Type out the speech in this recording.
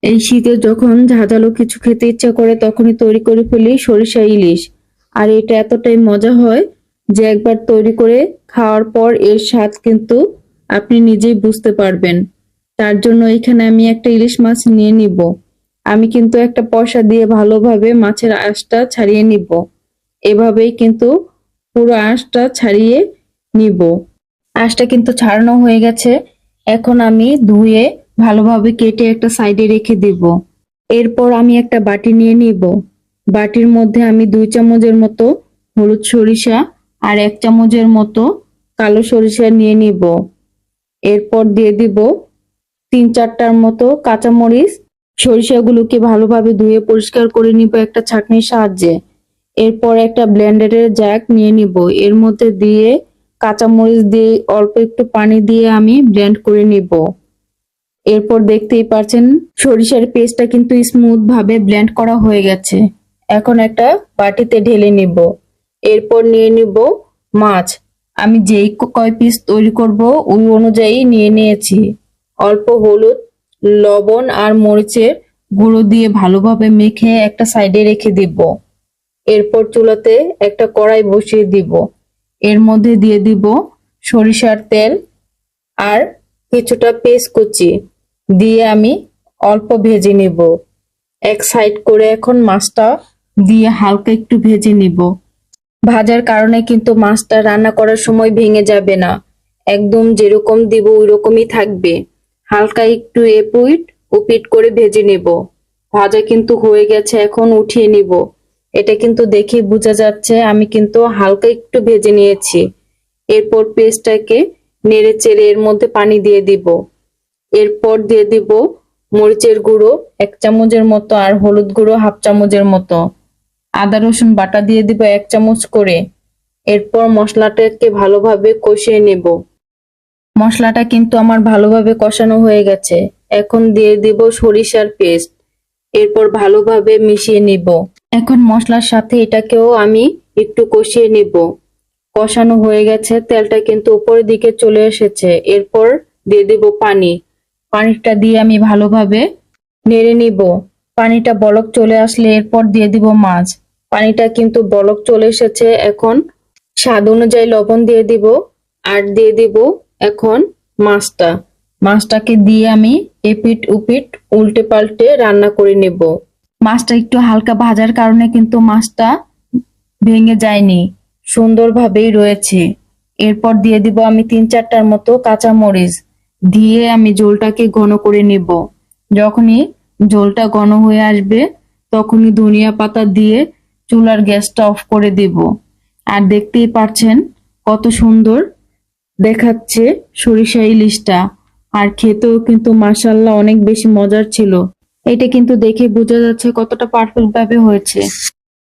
এই শীতে যখন ঝাঁঝালো কিছু খেতে ইচ্ছা করে তখনই তৈরি করে ফেলি সরিষা ইলিশ। আর এটা এতটাই মজা হয় যে একবার তৈরি করে খাওয়ার পর এর স্বাদ কিন্তু আপনি নিজেই বুঝতে পারবেন। তার জন্য এখানে আমি একটা ইলিশ মাছ নিয়ে নিব। আমি কিন্তু একটা পয়সা দিয়ে ভালোভাবে মাছের আঁশটা ছাড়িয়ে নিব। এভাবেই কিন্তু পুরো আঁশটা ছাড়িয়ে নিব। আঁশটা কিন্তু ছাড়ানো হয়ে গেছে। এখন আমি ধুয়ে ভালোভাবে কেটে একটা সাইডে রেখে দিব। এরপর আমি একটা বাটি নিয়ে নিব। বাটির মধ্যে আমি 2 চামচের মতো হলুদ সরিষা আর 1 চামচের মতো কালো সরিষা নিয়ে নিব। এরপর দিয়ে দিব 3-4টার মতো কাঁচামরিচ। সরিষাগুলোকে ভালোভাবে ধুয়ে পরিষ্কার করে নিব একটা ছাঁকনির সাহায্যে। এরপর একটা ব্লেন্ডারের জাগ নিয়ে নিব। এর মধ্যে দিয়ে কাঁচামরিচ দিয়ে অল্প একটু পানি দিয়ে আমি ব্লেন্ড করে নিব। এরপর দেখতেই পাচ্ছেন সরিষার পেস্টটা কিন্তু স্মুথ ভাবে ব্লেন্ড করা হয়ে গেছে। এখন একটা বাটিতে ঢেলে নিব। এরপর নিয়ে নিব মাছ। আমি যেই কয় পিস তৈরি করব ওই অনুযায়ী নিয়ে নিয়েছি। অল্প হলুদ, লবণ আর মরিচের গুঁড়ো দিয়ে ভালোভাবে মেখে একটা সাইডে রেখে দিব। এরপর চুলাতে একটা কড়াই বসিয়ে দিব। এর মধ্যে দিয়ে দিব সরিষার তেল আর কিছুটা পেঁয়াজ কুচি দিয়ে আমি অল্প ভেজে নেব। এক সাইড করে এখন মাছটা দিয়ে হালকা একটু ভেজে নিব। ভাজার কারণে কিন্তু মাছটা রান্না করার সময় ভেঙে যাবে না। একদম যেরকম দিব ওই রকমই থাকবে। হালকা একটু এপিট ওপিট করে ভেজে নেব। ভাজা কিন্তু হয়ে গেছে, এখন উঠিয়ে নিব। এটা কিন্তু দেখে বোঝা যাচ্ছে আমি কিন্তু হালকা একটু ভেজে নিয়েছি। এরপর পেস্টটাকে নেড়ে চেড়ে এর মধ্যে পানি দিয়ে দিব। এরপর দিয়ে দিব মরিচের গুঁড়ো 1 চামচের মতো আর হলুদ গুঁড়ো 1/2 চামচের মতো। আদা রসুন বাটা দিয়ে দিব 1 চামচ করে। এরপর মশলাটাকে ভালোভাবে কষিয়ে নেব। মশলাটা কিন্তু আমার ভালোভাবে কষানো হয়ে গেছে। এখন দিয়ে দিব সরিষার পেস্ট। এরপর ভালোভাবে মিশিয়ে নিব। এখন মশলার সাথে এটাকেও আমি একটু কষিয়ে নিব। কষানো হয়ে গেছে, তেলটা কিন্তু উপরের দিকে চলে এসেছে। এরপর দিয়ে দিব পানি। পানিটা দিয়ে আমি ভালোভাবে নেড়ে নিব। পানিটা বলক চলে আসলে এরপর দিয়ে দিব মাছ। পানিটা কিন্তু বলক চলে এসেছে। এখন স্বাদ অনুযায়ী লবণ দিয়ে দিব আর দিয়ে দিব এখন মাছটা। মাছটাকে দিয়ে আমি এপিট উপিট উল্টে পাল্টে রান্না করে নেব। মাছটা একটু হালকা ভাজার কারণে কিন্তু মাছটা ভেঙে যায়নি, সুন্দরভাবেই রয়েছে। এরপর দিয়ে দিব আমি 3-4টার মতো কাঁচা মরিচ দিয়ে আমি ঝোলটাকে ঘন করে নিব। যখনই ঝোলটা ঘন হয়ে আসবে তখনই ধনিয়া পাতা দিয়ে চুলার গ্যাসটা অফ করে দিব। আর দেখতেই পাচ্ছেন কত সুন্দর দেখাচ্ছে সরিষা ইলিশটা। আর খেতেও কিন্তু মাশাআল্লাহ অনেক বেশি মজার ছিল। এটা কিন্তু দেখে বোঝা যাচ্ছে কতটা পারফেক্ট ভাবে হয়েছে।